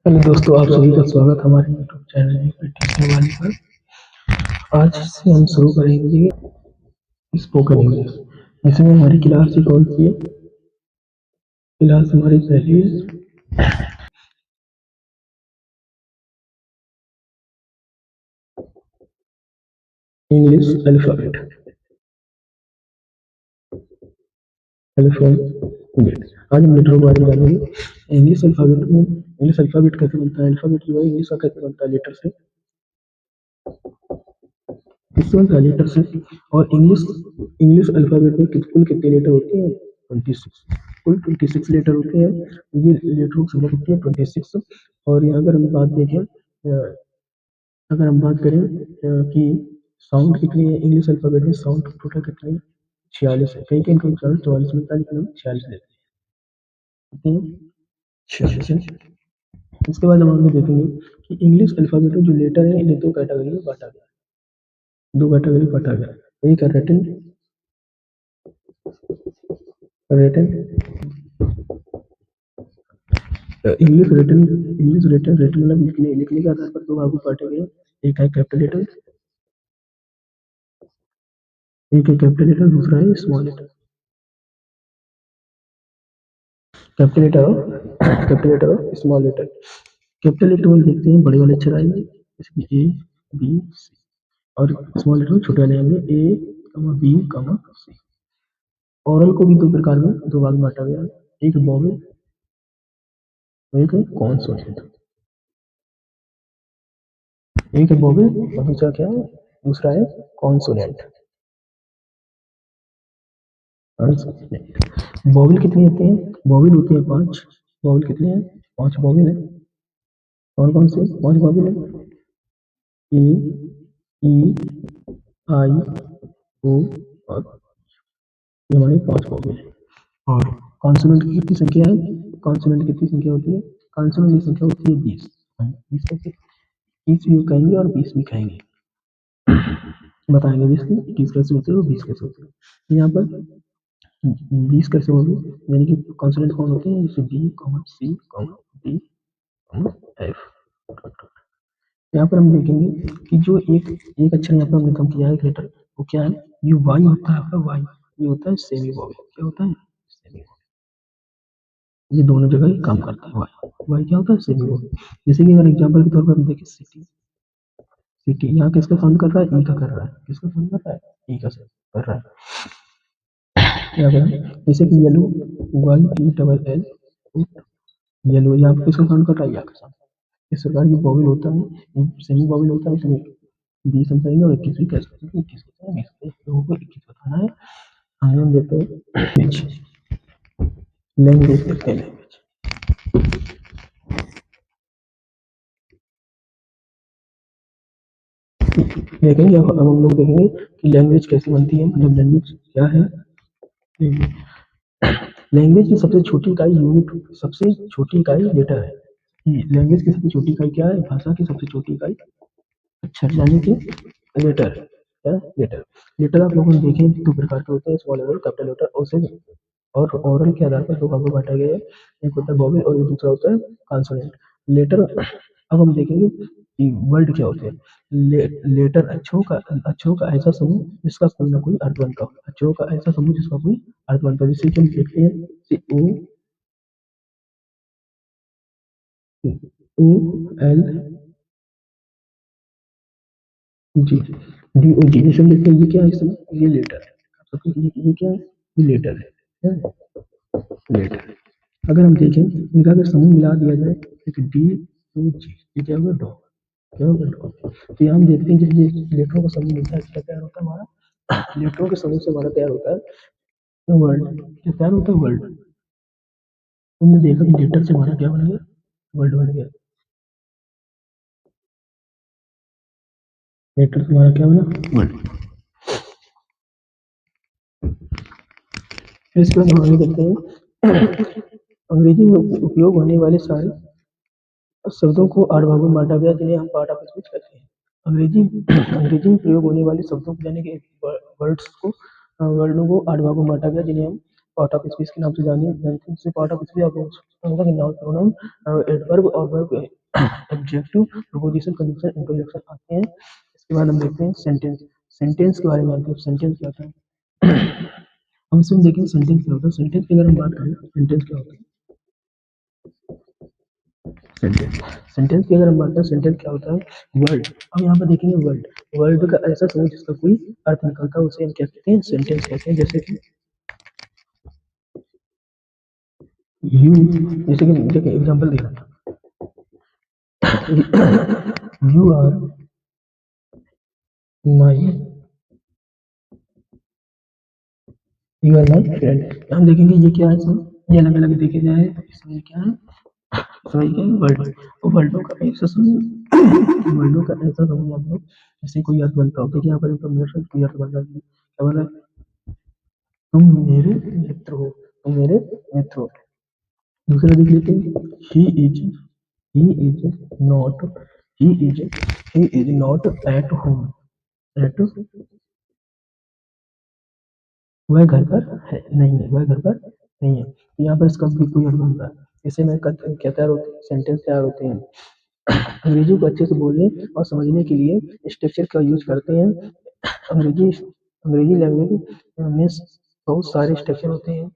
Hello दोस्तों, आप सभी का स्वागत है हमारे यूट्यूब चैनल टीचर वाली पर। आज से हम शुरू करेंगे स्पोकन इंग्लिश। इसमें हमारी क्लास ही कौन सी है? क्लास हमारी पहली है इंग्लिश अल्फाबेट। अल्फाबेट आज हम लेटर के बारे में जानेंगे। इंग्लिश अल्फाबेट कैसे बनता है? अल्फाबेट जो है इंग्लिश का कैसे बनता है? लेटर से। किससे बनता है? लेटर से। और इंग्लिश इंग्लिश अल्फाबेट में कुल कितने लेटर होते हैं? 26। कुल 26 लेटर होते हैं। ये लेटरों की संख्या कितनी है? 26। और यहाँ अगर हम बात देखें, अगर हम बात करें कि साउंड कितनी है इंग्लिश अल्फाबेट में, साउंड टोटल कितनी है? 46 है। कहीं कहीं इनको 44 मिलता है, लेकिन हम 46 लेते हैं। कितनी है? 46 है। इसके बाद हम आगे देखेंगे कि इंग्लिश अल्फाबेट में जो लेटर है इन्हें दो कैटेगरी में बांटा गया है। दो कैटेगरी में बांटा गया है। एक है written. Written English written written मतलब लिखने लिखने के आधार पर दो भागों में बांटे गए हैं। एक है कैपिटल लेटर, एक है कैपिटल लेटर, दूसरा है स्मॉल लेटर। कैपिटल लेटर और स्मॉल लेटर। कैपिटल लेटर में देखते हैं बड़े वाले अक्षर आएंगे, जैसे कि ए, बी, सी। और स्मॉल लेटर में छोटे वाले आएंगे, ए, बी, सी। ओरल को भी दो प्रकार में, दो भाग में बांटा गया है। एक वोवेल और एक है कॉन्सोनेंट। एक है वोवेल और दूसरा क्या है? दूसरा है कॉन्सोनेंट। वोवेल कितनी होती है? वोवेल होती है 5। वोवेल कितने हैं? 5 वोवेल है। कौन कौन से 5 वोवेल है? ए, ई, आई, ओ और ये हमारे 5 वोवेल है। और कॉन्सोनेंट की कितनी संख्या है? कॉन्सोनेंट की कितनी संख्या होती है? कॉन्सोनेंट की संख्या होती है 20। 20 कैसे? 20 भी कहेंगे और 20 भी कहेंगे। बताएंगे 20 की 21 कैसे होते हैं और 20 कैसे होते हैं। यहाँ पर 20 कैसे होंगे, यानी कि कॉन्सोनेंट कौन होते हैं? जैसे बी, सी, डी, एफ। यहाँ पर हम देखेंगे कि जो एक एक अक्षर यहाँ पर हमने कम किया है, एक लेटर, वो क्या है? ये वाई होता है आपका। वाई ये होता है सेमी वोवेल। क्या होता है? Semi vowel. ये दोनों जगह ही काम करता है। वाई वाई क्या होता है? Semi vowel. जैसे कि अगर एग्जाम्पल के तौर पर हम देखें, सिटी। सिटी यहाँ किसका साउंड कर रहा है? ई का कर रहा है। किसका साउंड कर रहा है? ई का कर रहा है। यहाँ पर जैसे कि yellow, Y E double L, yellow, यहाँ पर किसका साउंड कर रहा है? या का साउंड। इस प्रकार ये वोवेल होता है, ये सेमी वोवेल होता है। इसमें 20 हम कहेंगे और 21 भी कह सकते हैं। 21 बताना है, 20 लोगों को 21 बताना है। आगे हम देखते हैं लैंग्वेज देखते हैं। देखेंगे अब हम लोग देखेंगे कि लैंग्वेज कैसे बनती है, मतलब लैंग्वेज क्या है। लैंग्वेज की सबसे छोटी इकाई यूनिट, सबसे छोटी इकाई लेटर है। लैंग्वेज की सबसे छोटी इकाई क्या है? भाषा की सबसे छोटी इकाई अक्षर, यानी कि लेटर। क्या? लेटर। लेटर आप लोगों ने देखे दो प्रकार के होते हैं, स्मॉल लेटर, कैपिटल लेटर। उसे और ओरल के आधार पर दो भागों में बांटा गया है। एक होता है वोवेल और दूसरा होता है कॉन्सोनेंट। लेटर। अब हम देखेंगे कि वर्ड क्या होते हैं। लेटर अक्षरों का ऐसा समूह जिसका कोई ना कोई अर्थ बनता हो। अक्षरों का ऐसा समूह जिसका कोई अर्थ बनता है। जैसे कि हम देखते हैं ओ, ओ, एल, जी, डी, ओ, जी। जैसे हम देखते हैं ये क्या है? इसमें ये लेटर है। आप सबको ये क्या है? ये लेटर है। क्या है? लेटर। अगर हम देखें इनका अगर समूह मिला दिया जाए, जैसे डी, ओ, जी, ये क्या होगा? डॉग। क्या होगा? डॉग। तो यहाँ हम देखते हैं जब ये लेटरों का समूह मिलता है, क्या तैयार होता है हमारा? लेटरों के समूह से हमारा तैयार होता है वर्ड। क्या तैयार होता है? वर्ड। तुमने देखा कि लेटर से हमारा क्या बन गया? वर्ड बन गया। लेटर से हमारा क्या बना? वर्ड। फिर इसके बाद हम आगे देखते हैं अंग्रेजी में उपयोग होने वाले सारे शब्दों को 8 भागों में बांटा गया, जिन्हें हम पार्ट ऑफ स्पीच कहते हैं। अंग्रेजी अंग्रेजी में प्रयोग होने वाले शब्दों को, यानी कि वर्ड्स को, वर्डों को 8 भागों में बांटा गया, जिन्हें हम पार्ट ऑफ स्पीच के नाम से जानते हैं। जैसे पार्ट ऑफ स्पीच आपको होगा कि नाउन प्रोनाउन एडवर्ब और verb adjective preposition condition introduction आते हैं। इसके बाद हम देखते हैं सेंटेंस। सेंटेंस के बारे में जानते हैं। सेंटेंस क्या होता है? हम इसमें देखेंगे सेंटेंस क्या होता है। सेंटेंस की अगर हम बात करें सेंटेंस क्या होता है। सेंटेंस सेंटेंस की अगर हम बात करें सेंटेंस क्या होता है। वर्ड। अब यहाँ पर देखेंगे वर्ड। वर्ड का ऐसा समूह जिसका कोई अर्थ निकलता है उसे हम क्या कहते हैं, सेंटेंस कहते हैं। जैसे कि यू, जैसे कि देखिए एग्जांपल दे रहा था, you are my, you are my friend. हम देखेंगे ये क्या है इसमें, ये अलग अलग देखे जाए तो इसमें क्या है, समझ गए वर्ड। तो वर्डों का ऐसा समूह, वर्डों का ऐसा समूह आप लोग जैसे कोई अर्थ बनता होता है कि यहाँ पर इंफॉर्मेशन कोई अर्थ बन जाती है। क्या बोला, तुम मेरे मित्र हो, तुम मेरे मित्र हो। दूसरा देख लेते हैं, he is not, he is he is not at home, at, वह घर पर है नहीं है, वह घर पर नहीं है। तो यहाँ पर इसका भी कोई अर्थ बनता है। इसे में क्या तैयार होते हैं, सेंटेंस तैयार होते हैं। अंग्रेजी को अच्छे से बोलने और समझने के लिए स्ट्रक्चर का यूज करते हैं। अंग्रेजी अंग्रेजी लैंग्वेज में बहुत सारे स्ट्रक्चर होते हैं।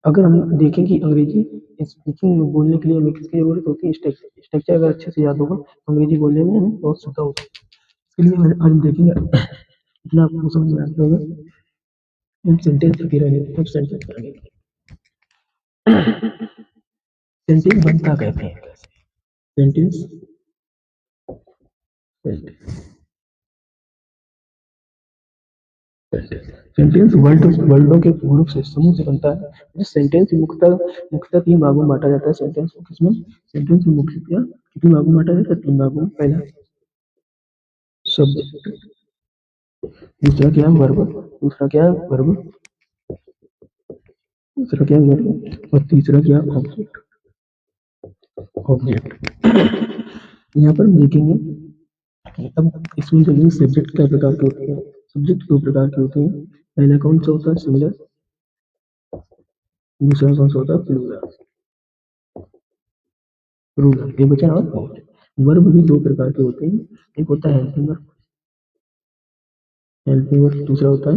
अगर हम देखें कि अंग्रेजी स्पीकिंग में बोलने के लिए हमें किसकी जरूरत होती है, स्ट्रक्चर। स्ट्रक्चर अगर अच्छे से याद होगा तो अंग्रेजी बोलने में हमें बहुत सुविधा होगी। इसके लिए आज हम देखेंगे, इतना आपको समझ में आता होगा। हम सेंटेंस की रहे हम सेंटेंस करेंगे। सेंटेंस बनता कहते हैं, सेंटेंस सेंटेंस वर्ड वर्डों के ग्रुप से समूह से बनता है। जिस सेंटेंस मुख्यतः तीन भागों में बांटा जाता है। सेंटेंस को किसमें, सेंटेंस को मुख्यतः कितने भागों में बांटा जाता है, तीन भागों में। पहला सब्जेक्ट, दूसरा क्या है वर्ब, दूसरा क्या है वर्ब, दूसरा क्या है वर्ब, और तीसरा क्या है ऑब्जेक्ट, ऑब्जेक्ट। यहाँ पर हम देखेंगे कि अब इसमें देखेंगे सब्जेक्ट क्या प्रकार के होते हैं। सब्जेक्ट दो प्रकार के होते हैं। पहला कौन सा होता है, सिंगुलर, दूसरा कौन सा होता है, प्लूरल। प्लूरल ये बचा और बहुत। वर्ब भी दो प्रकार के होते हैं। एक होता है हेल्पिंग वर्ब, हेल्पिंग वर्ब, दूसरा होता है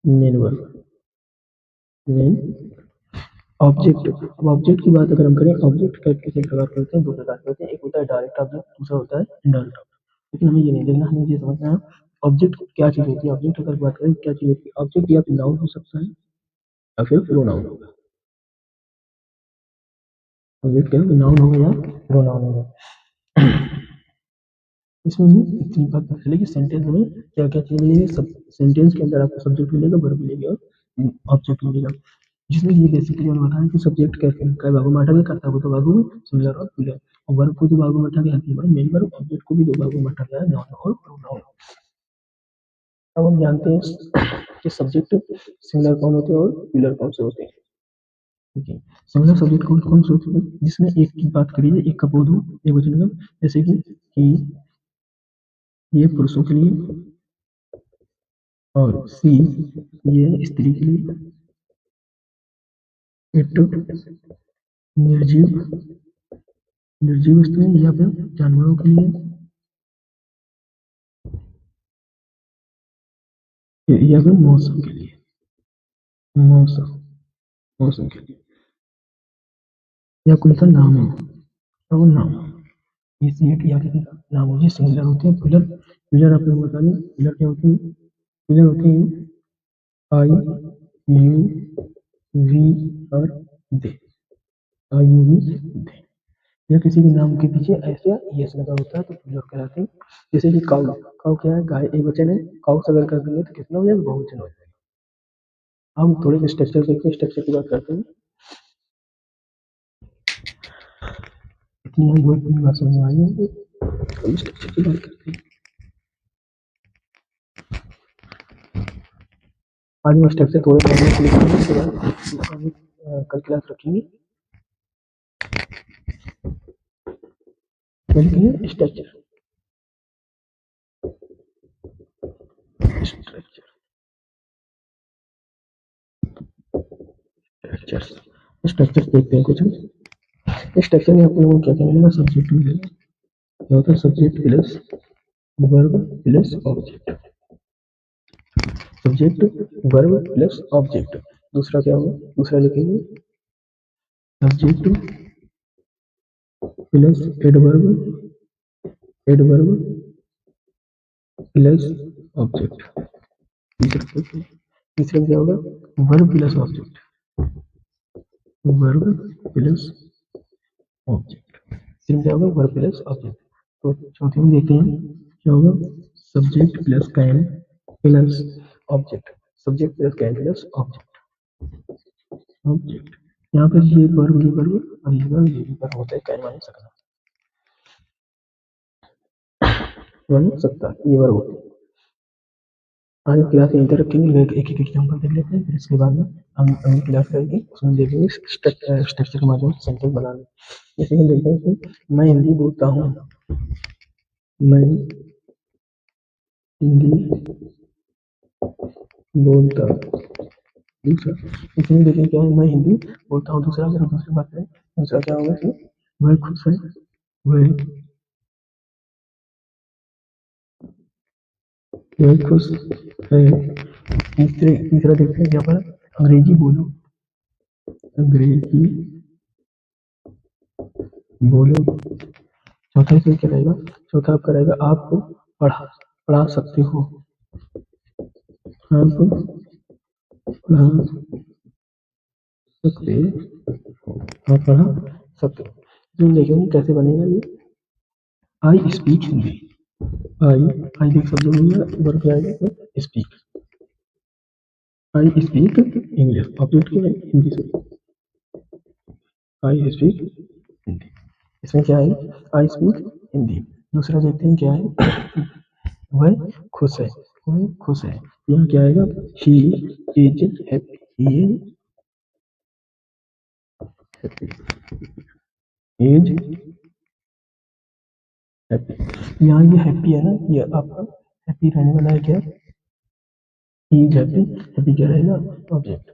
मेन वर्ब, मेन। ऑब्जेक्ट, अब ऑब्जेक्ट की बात अगर हम करें, ऑब्जेक्ट कितने प्रकार के होते हैं, दो प्रकार के होते हैं। एक होता है डायरेक्ट ऑब्जेक्ट, दूसरा होता है इनडायरेक्ट ऑब्जेक्ट। लेकिन हमें ये नहीं देखना, हमें ये समझना है ऑब्जेक्ट क्या चीज होती है। ऑब्जेक्ट अगर बात करें क्या चीज होती है, ऑब्जेक्ट या फिर नाउन हो सकता है या फिर प्रोनाउन होगा। ऑब्जेक्ट क्या नाउन होगा या प्रोनाउन होगा। इसमें हमें इतनी बात पता चलेगी सेंटेंस में क्या क्या चीज मिलेगी। सब सेंटेंस के अंदर आपको सब्जेक्ट मिलेगा, वर्ब मिलेगा और ऑब्जेक्ट मिलेगा। जिसमें ये बेसिकली हम बताएं कि सब्जेक्ट कैसे कई भागों में बांटा गया, कर्ता को दो भागों में, सिंगुलर और प्लूरल, और वर्ब को दो भागों में बांटा गया, helping verb, main verb. Object को भी दो भागों में बांटा गया है, नाउन और प्रोनाउन। अब हम जानते हैं कि सब्जेक्ट सिंगुलर कौन होते हैं और प्लूरल कौन से होते हैं। ठीक है, सिंगुलर सब्जेक्ट कौन कौन से होते हैं, जिसमें एक की बात करिए, एक का बोध हो, एक वचन का, जैसे कि he, ये पुरुषों के लिए, और सी ये स्त्री के लिए, इट निर्जीव निर्जीव वस्तुएं या फिर जानवरों के लिए, या फिर मौसम के लिए, मौसम मौसम के लिए, या कोई सा नाम है तो वो नाम, ये सेट या किसी का नाम हो, ये सिंगुलर होते हैं। पिलर, पिलर आप लोग बता दें पिलर क्या होती है। पिलर होती है आई यू वी और दे, आई यू वी दे, या किसी भी नाम के पीछे ऐसे यस लगा होता है तो पिलर कहलाते हैं। जैसे कि काउ, काउ क्या है, गाय एक वचन है, काउ से अगर कर देंगे तो कितना हो जाएगा, बहुवचन हो जाएगा। हम थोड़े से स्ट्रक्चर देखते हैं, स्ट्रक्चर की बात करते हैं। इतनी हम बहुत बड़ी बात समझ में आई है, हम स्ट्रक्चर की बात करते हैं। आज हम स्ट्रक्चर थोड़े पढ़ने के लिए उसके बाद कल क्लास रखेंगे। Structure, structure structures. स्ट्रक्चर्स देखते हैं कुछ हम। स्ट्रक्चर में आप लोगों को क्या क्या मिलेगा? सब्जेक्ट मिलेगा, क्या होता है? Subject plus verb plus object. Subject verb plus object. दूसरा क्या होगा? दूसरा लिखेंगे subject plus adverb plus object. तीसरा क्या होगा? Verb plus object, verb plus object. तीसरा क्या होगा? Verb plus object. तो चौथे में देखते हैं क्या होगा? Subject plus can plus object. Subject plus can plus object. Object यहाँ पर ये वर्ब और ये भी वर्ब होता है। कैन माने सकना, माने सकता, ये वर्ब होता है। आज हम क्लास यहीं तक रखेंगे, एक एक एग्जाम्पल देख लेते हैं, फिर इसके बाद में हम अगली क्लास रहेगी उसमें देखेंगे स्ट्रक्चर के माध्यम से सेंटेंस बनाना। जैसे कि देखते हैं कि मैं हिंदी बोलता हूँ, मैं हिंदी बोलता हूँ। दूसरा इसमें देखें क्या है? मैं हिंदी बोलता हूँ। दूसरा अगर दूसरी बात करें, दूसरा क्या होगा इसमें? वह खुश है, वह खुश है। तीसरा देखते हैं क्या पर? अंग्रेजी बोलो, अंग्रेजी बोलो। चौथा इसमें क्या रहेगा? चौथा आपका रहेगा आप पढ़ा पढ़ा सकते हो, आप पढ़ा सकते हो, आप पढ़ा सकते हो। तो देखेंगे कैसे बनेगा ये। आई स्पीक हिंदी, आई देख शब्द हो गया, वर्ब क्या आएगा? तो speak. I speak English, object क्या है? हिंदी से। आई स्पीक हिंदी, इसमें क्या है? I speak Hindi. दूसरा देखते हैं क्या है? वह खुश है, वह खुश है। यहाँ क्या आएगा? He is happy, he is happy. यहाँ ये हैप्पी है ना, ये आपका हैप्पी रहने वाला है क्या? He is happy. हैप्पी क्या रहेगा? ऑब्जेक्ट।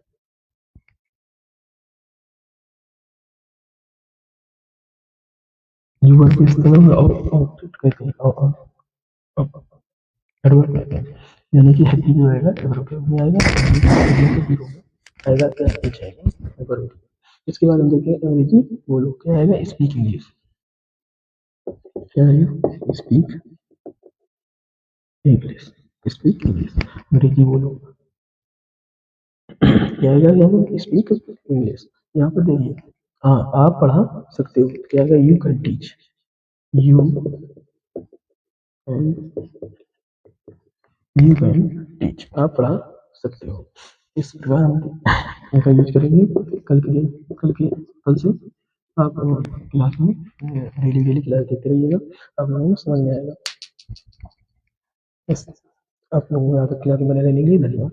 ये वर्ब को इस तरह ऑब्जेक्ट कहते हैं, एडवर्ब कहते हैं। यानी कि हैप्पी जो आएगा एडवर्ब के रूप में आएगा, आएगा क्या? इज आएगा एडवर्ब। इसके बाद हम देखेंगे अंग्रेजी बोलो, क्या आएगा? Speak English. क्या आएगा? Speak English, speak English. अंग्रेजी बोलो, क्या आएगा? यहाँ पर स्पीक इंग्लिश। यहाँ पर देखिए, हाँ आप पढ़ा सकते हो, क्या आएगा? You can teach, you can, you can teach, आप पढ़ा सकते हो। इस प्रकार हम इनका यूज करेंगे कल से आप क्लास में डेली डेली क्लास देखते रहिएगा, आप लोगों को समझ में आएगा। आप लोगों को यहाँ तक क्लास में बने रहने के लिए धन्यवाद।